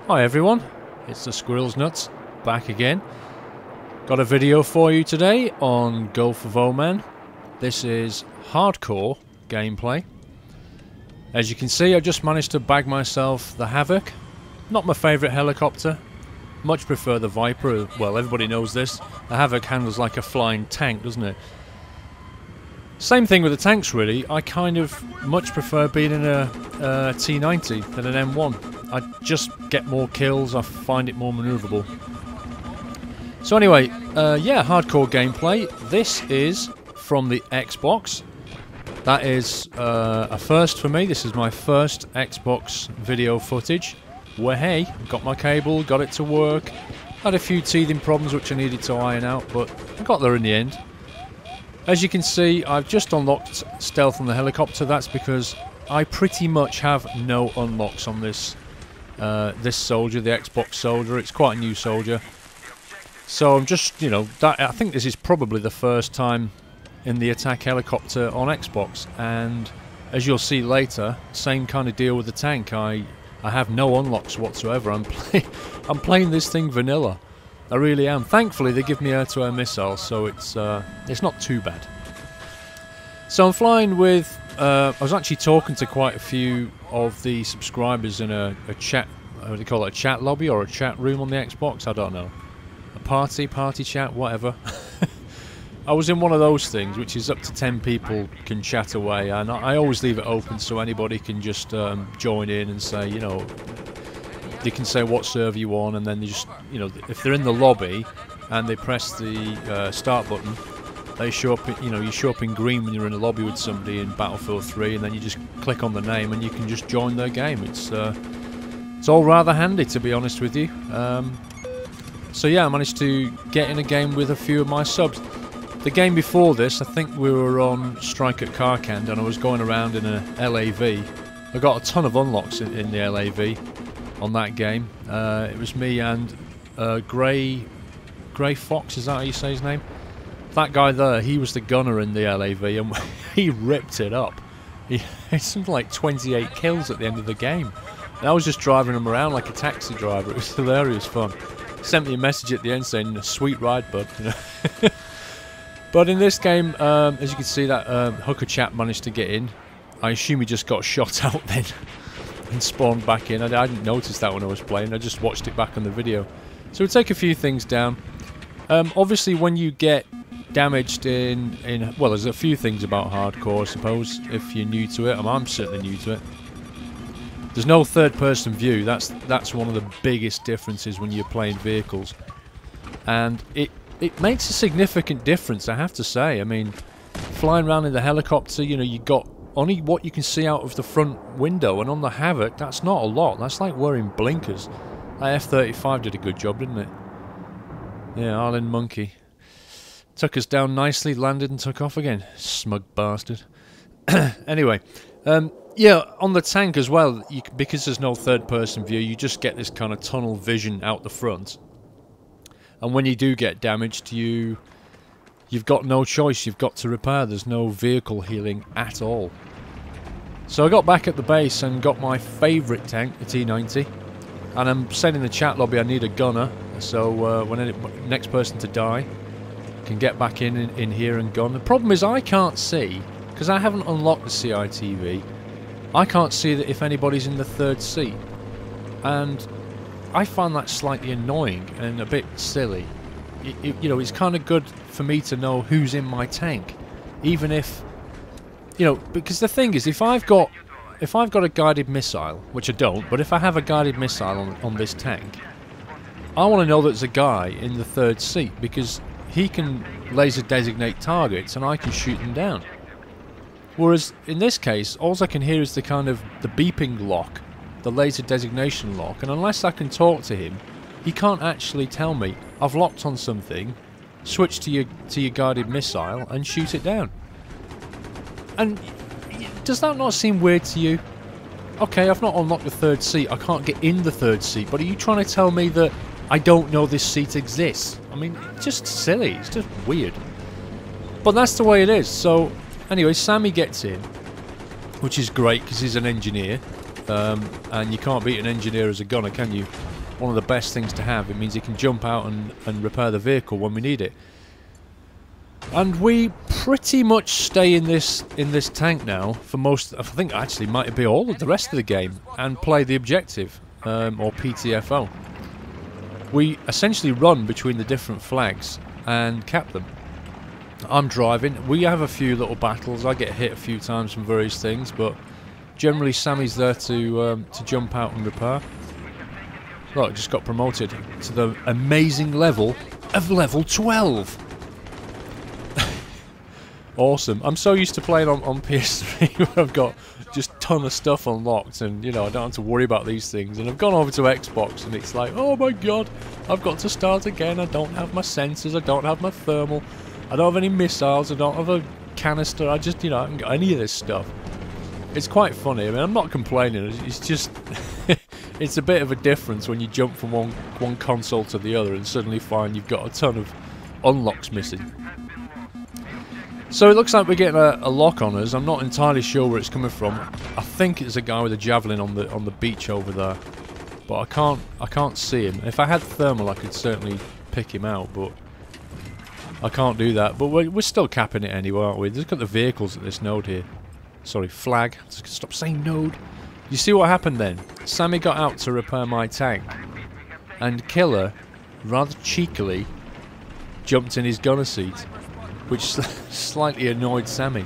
Hi everyone, it's the Squirrels Nuts, back again. Got a video for you today on Gulf of Oman. This is hardcore gameplay. As you can see, I just managed to bag myself the Havoc. Not my favourite helicopter, much prefer the Viper. Well, everybody knows this. The Havoc handles like a flying tank, doesn't it? Same thing with the tanks really. I kind of much prefer being in a T90 than an M1. I just get more kills, I find it more manoeuvrable. So anyway, yeah, hardcore gameplay. This is from the Xbox. That is a first for me. This is my first Xbox video footage. Where hey, got my cable, got it to work. Had a few teething problems which I needed to iron out, but I got there in the end. As you can see, I've just unlocked stealth on the helicopter. That's because I pretty much have no unlocks on this this soldier, the Xbox soldier. It's quite a new soldier. So I'm just, you know, I think this is probably the first time in the attack helicopter on Xbox. And as you'll see later, same kind of deal with the tank. I have no unlocks whatsoever. I'm playing this thing vanilla. I really am. Thankfully, they give me air-to-air missiles, so it's not too bad. So I'm flying with. I was actually talking to quite a few of the subscribers in a chat. What do you call it? A chat lobby or a chat room on the Xbox? I don't know. A party chat, whatever. I was in one of those things, which is up to 10 people can chat away, and I always leave it open so anybody can just join in and say, you know. They can say what server you on, and then they just, you know, if they're in the lobby and they press the start button, they show up. You know, you show up in green when you're in a lobby with somebody in Battlefield 3, and then you just click on the name and you can just join their game. It's all rather handy, to be honest with you. So yeah, I managed to get in a game with a few of my subs. The game before this, I think we were on Strike at Karkand, and I was going around in a LAV. I got a ton of unlocks in the LAV. On that game, it was me and Grey Fox. Is that how you say his name? That guy there, he was the gunner in the LAV, and he ripped it up. He had something like 28 kills at the end of the game. And I was just driving him around like a taxi driver. It was hilarious fun. He sent me a message at the end saying, "Sweet ride, bud." You know? But in this game, as you can see, that hooker chap managed to get in. I assume he just got shot out then. And spawned back in. I didn't notice that when I was playing. I just watched it back on the video. So we'll take a few things down. Obviously, when you get damaged in well, there's a few things about hardcore, I suppose, if you're new to it. I'm certainly new to it. There's no third-person view. That's one of the biggest differences when you're playing vehicles, and it makes a significant difference, I have to say. I mean, flying around in the helicopter, you know, you got only what you can see out of the front window, and on the Havoc, that's not a lot. That's like wearing blinkers. That F-35 did a good job, didn't it? Yeah, Island Monkey. Took us down nicely, landed and took off again. Smug bastard. Anyway, yeah, on the tank as well, because there's no third-person view, you just get this kind of tunnel vision out the front. And when you do get damaged, you've got no choice, you've got to repair. There's no vehicle healing at all. So I got back at the base and got my favourite tank, the T90. And I'm saying in the chat lobby I need a gunner, so when next person to die can get back in here and gun. The problem is I can't see, because I haven't unlocked the CITV, I can't see that if anybody's in the third seat. And I find that slightly annoying and a bit silly. You know, it's kind of good for me to know who's in my tank, even if, you know, because the thing is, if I've got a guided missile, which I don't, but if I have a guided missile on this tank, I want to know that there's a guy in the third seat, because he can laser designate targets and I can shoot them down. Whereas in this case, all I can hear is the kind of the beeping lock, the laser designation lock, and unless I can talk to him, he can't actually tell me I've locked on something, switch to your guided missile and shoot it down. And does that not seem weird to you? Okay, I've not unlocked the third seat, I can't get in the third seat, but are you trying to tell me that I don't know this seat exists? I mean, it's just silly, it's just weird. But that's the way it is. So anyway, Sammy gets in, which is great because he's an engineer. And you can't beat an engineer as a gunner, can you? one of the best things to have. It means you can jump out and repair the vehicle when we need it. And we pretty much stay in this tank now for most. I think actually might be all of the rest of the game, and play the objective or PTFO. We essentially run between the different flags and cap them. I'm driving. We have a few little battles. I get hit a few times from various things, but generally Sammy's there to jump out and repair. Look, I just got promoted to the amazing level of level 12. Awesome. I'm so used to playing on PS3 where I've got just a ton of stuff unlocked, and you know, I don't have to worry about these things. And I've gone over to Xbox and it's like, oh my god, I've got to start again. I don't have my sensors, I don't have my thermal, I don't have any missiles, I don't have a canister. I just, you know, I haven't got any of this stuff. It's quite funny. I mean, I'm not complaining. It's just it's a bit of a difference when you jump from one console to the other and suddenly find you've got a ton of unlocks missing. So it looks like we're getting a lock on us. I'm not entirely sure where it's coming from. I think it's a guy with a javelin on the beach over there, but I can't see him. If I had thermal, I could certainly pick him out, but I can't do that. But we're still capping it anyway, aren't we? Look at the vehicles at this node here. Sorry, flag. Just stop saying node. You see what happened then? Sammy got out to repair my tank, and Killer, rather cheekily, jumped in his gunner seat, which slightly annoyed Sammy.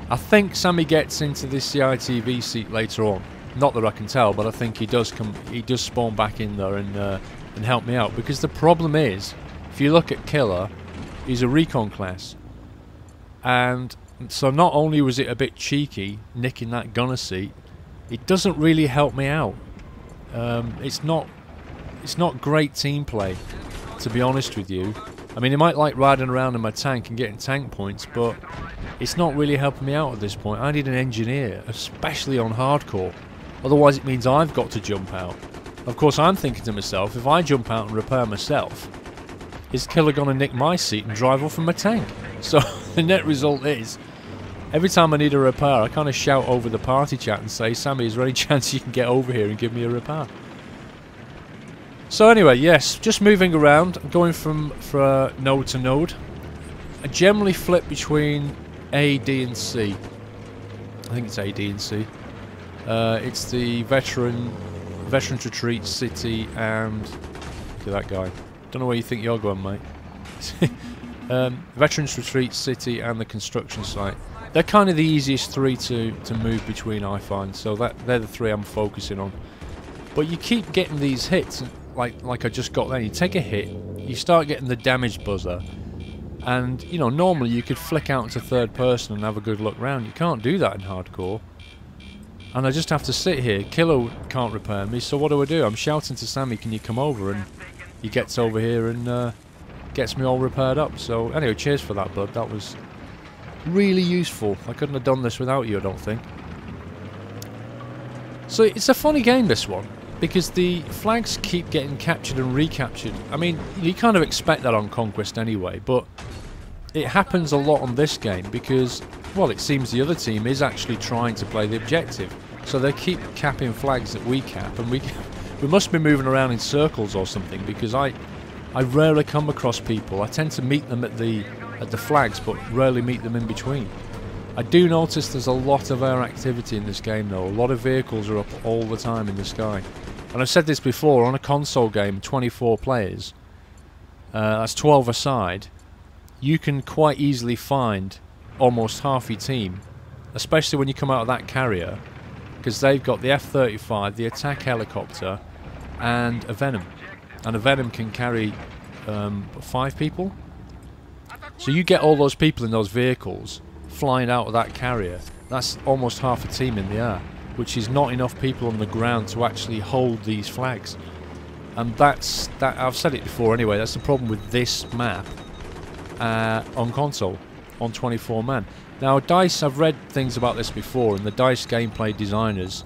I think Sammy gets into this CITV seat later on. Not that I can tell, but I think he does spawn back in there and help me out. Because the problem is, if you look at Killer, he's a recon class, and so not only was it a bit cheeky nicking that gunner seat, it doesn't really help me out. It's not great team play, to be honest with you. I mean, I might like riding around in my tank and getting tank points, but it's not really helping me out at this point. I need an engineer, especially on hardcore. Otherwise it means I've got to jump out. Of course, I'm thinking to myself, if I jump out and repair myself, is Killer going to nick my seat and drive off from my tank? So the net result is, every time I need a repair, I kind of shout over the party chat and say, Sammy, is there any chance you can get over here and give me a repair? So anyway, yes, just moving around, going from node to node. I generally flip between A, D and C. I think it's A, D and C. It's the Veterans Retreat, City, and... look at that guy. Don't know where you think you're going, mate. Veterans Retreat, City, and the construction site. They're kind of the easiest three to move between, I find. So they're the three I'm focusing on. But you keep getting these hits, like I just got there. You take a hit, you start getting the damage buzzer, and you know, normally you could flick out into third person and have a good look round. You can't do that in hardcore, and I just have to sit here. Killer can't repair me, so what do? I'm shouting to Sammy, can you come over? And he gets over here and gets me all repaired up. So anyway, cheers for that, bud. That was really useful. I couldn't have done this without you, I don't think. So it's a funny game, this one, because the flags keep getting captured and recaptured. I mean, you kind of expect that on Conquest anyway, but it happens a lot on this game because, well, it seems the other team is actually trying to play the objective. So they keep capping flags that we cap, and we must be moving around in circles or something, because I rarely come across people. I tend to meet them at the flags, but rarely meet them in between. I do notice there's a lot of air activity in this game though. A lot of vehicles are up all the time in the sky. And I've said this before, on a console game, 24 players, that's 12 aside, you can quite easily find almost half your team, especially when you come out of that carrier, because they've got the F-35, the attack helicopter, and a Venom. And a Venom can carry 5 people. So you get all those people in those vehicles flying out of that carrier. That's almost half a team in the air, which is not enough people on the ground to actually hold these flags. And that's that. I've said it before anyway, that's the problem with this map on console, on 24 man. Now DICE, I've read things about this before, and the DICE gameplay designers,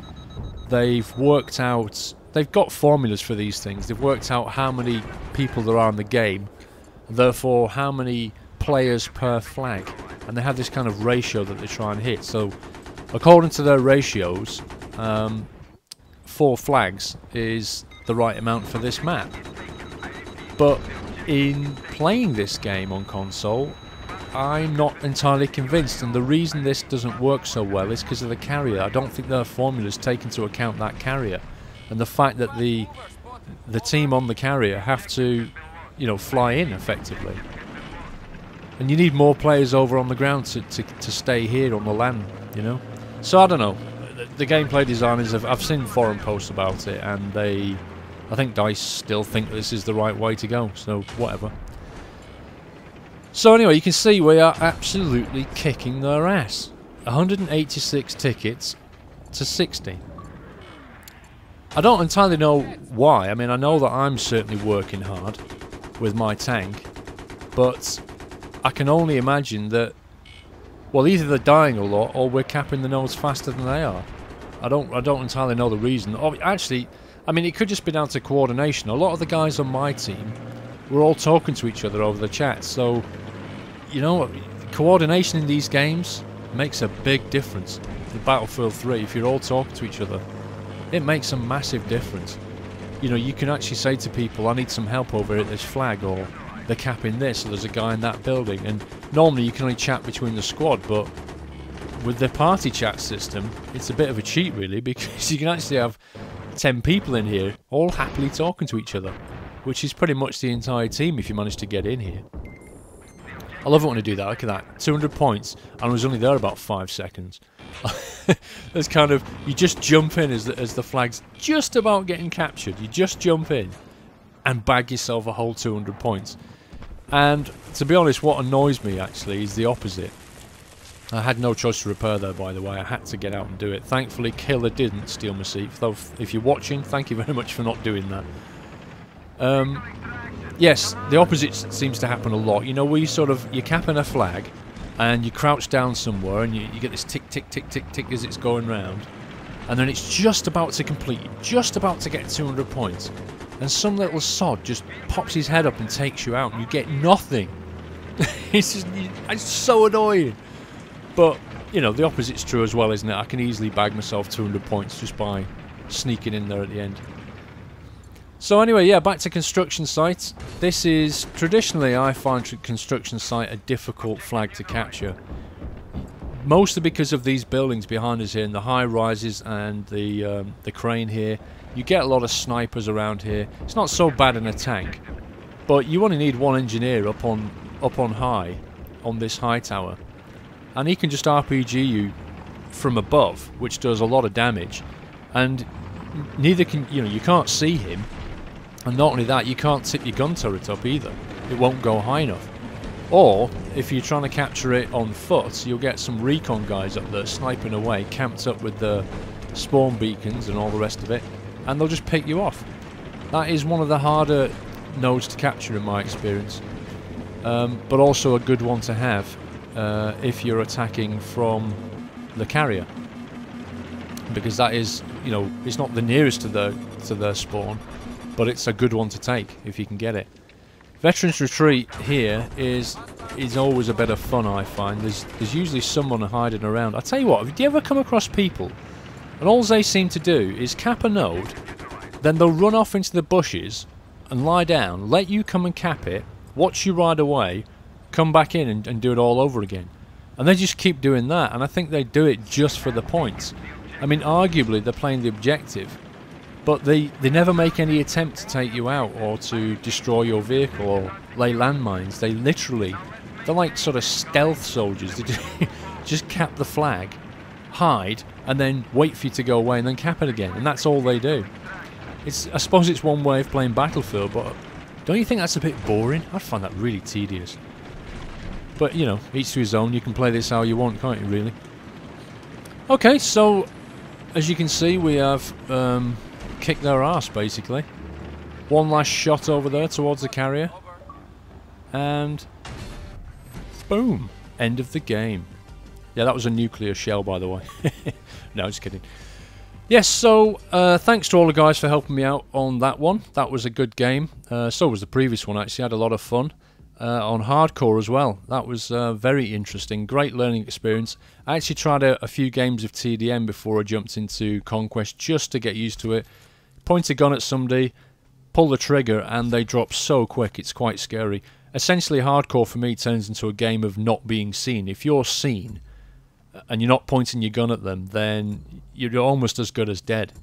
they've worked out, they've got formulas for these things. They've worked out how many people there are in the game, therefore how many players per flag, and they have this kind of ratio that they try and hit. So according to their ratios, 4 flags is the right amount for this map. But in playing this game on console, I'm not entirely convinced, and the reason this doesn't work so well is because of the carrier. I don't think their formulas take into account that carrier, and the fact that the team on the carrier have to, you know, fly in effectively. And you need more players over on the ground to stay here on the land, you know. So I don't know. The gameplay designers I've seen forum posts about it, and I think DICE still think this is the right way to go. So whatever. So anyway, you can see we are absolutely kicking their ass. 186 tickets to 60. I don't entirely know why. I mean, I know that I'm certainly working hard with my tank, but I can only imagine that, well, either they're dying a lot or we're capping the nodes faster than they are. I don't entirely know the reason. Oh, actually, I mean, it could just be down to coordination. A lot of the guys on my team were all talking to each other over the chat, so, you know, coordination in these games makes a big difference. In Battlefield 3, if you're all talking to each other, it makes a massive difference. You know, you can actually say to people, I need some help over at this flag, or they're capping this, or there's a guy in that building. And normally you can only chat between the squad, but with the party chat system, it's a bit of a cheat really, because you can actually have 10 people in here all happily talking to each other, which is pretty much the entire team if you manage to get in here. I love it when I do that. Look at that, 200 points, and I was only there about 5 seconds. It's kind of, you just jump in as the flag's just about getting captured. You just jump in and bag yourself a whole 200 points. And to be honest, what annoys me actually is the opposite. I had no choice to repair there, by the way. I had to get out and do it. Thankfully, Killer didn't steal my seat. Though, if you're watching, thank you very much for not doing that. Yes, the opposite seems to happen a lot. You know, where you're capping a flag, and you crouch down somewhere, and you get this tick, tick, tick, tick, tick as it's going round, and then it's just about to complete, just about to get 200 points, and some little sod just pops his head up and takes you out, and you get nothing. It's so annoying. But, you know, the opposite's true as well, isn't it? I can easily bag myself 200 points just by sneaking in there at the end. So anyway, yeah, back to construction sites. This is, traditionally I find construction site a difficult flag to capture. Mostly because of these buildings behind us here, and the high rises and the crane here. You get a lot of snipers around here. It's not so bad in a tank, but you only need one engineer up on high, on this high tower. And he can just RPG you from above, which does a lot of damage. And neither can, you know, you can't see him. And not only that, you can't tip your gun turret up either. It won't go high enough. Or, if you're trying to capture it on foot, you'll get some recon guys up there sniping away, camped up with the spawn beacons and all the rest of it, and they'll just pick you off. That is one of the harder nodes to capture in my experience. But also a good one to have if you're attacking from the carrier. Because that is, you know, it's not the nearest to their spawn, but it's a good one to take if you can get it. Veterans Retreat here is always a bit of fun, I find. There's usually someone hiding around. I tell you what, do you ever come across people and all they seem to do is cap a node, then they'll run off into the bushes and lie down, let you come and cap it, watch you ride away, come back in and do it all over again. And they just keep doing that, and I think they do it just for the points. I mean, arguably they're playing the objective, but they never make any attempt to take you out or to destroy your vehicle or lay landmines. They're like sort of stealth soldiers. They just cap the flag, hide, and then wait for you to go away and then cap it again. And that's all they do. I suppose it's one way of playing Battlefield, but don't you think that's a bit boring? I find that really tedious. But, you know, each to his own. You can play this how you want, can't you, really? Okay, so as you can see, we have kicked their arse, basically. One last shot over there towards the carrier. And boom. End of the game. Yeah, that was a nuclear shell, by the way. No, just kidding. Yes, so thanks to all the guys for helping me out on that one. That was a good game. So was the previous one, actually. I had a lot of fun. on hardcore as well. That was very interesting, great learning experience. I actually tried a few games of TDM before I jumped into Conquest just to get used to it. Point a gun at somebody, pull the trigger, and they drop so quick, it's quite scary. Essentially, hardcore for me turns into a game of not being seen. If you're seen and you're not pointing your gun at them, then you're almost as good as dead.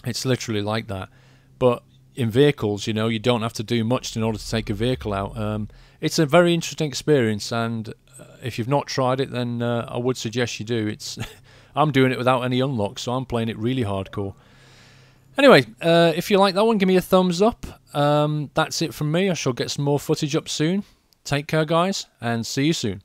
It's literally like that. But in vehicles, you know, you don't have to do much in order to take a vehicle out. It's a very interesting experience, and if you've not tried it, then I would suggest you do. I'm doing it without any unlocks, so I'm playing it really hardcore. Anyway, if you like that one, give me a thumbs up. That's it from me. I shall get some more footage up soon. Take care, guys, and see you soon.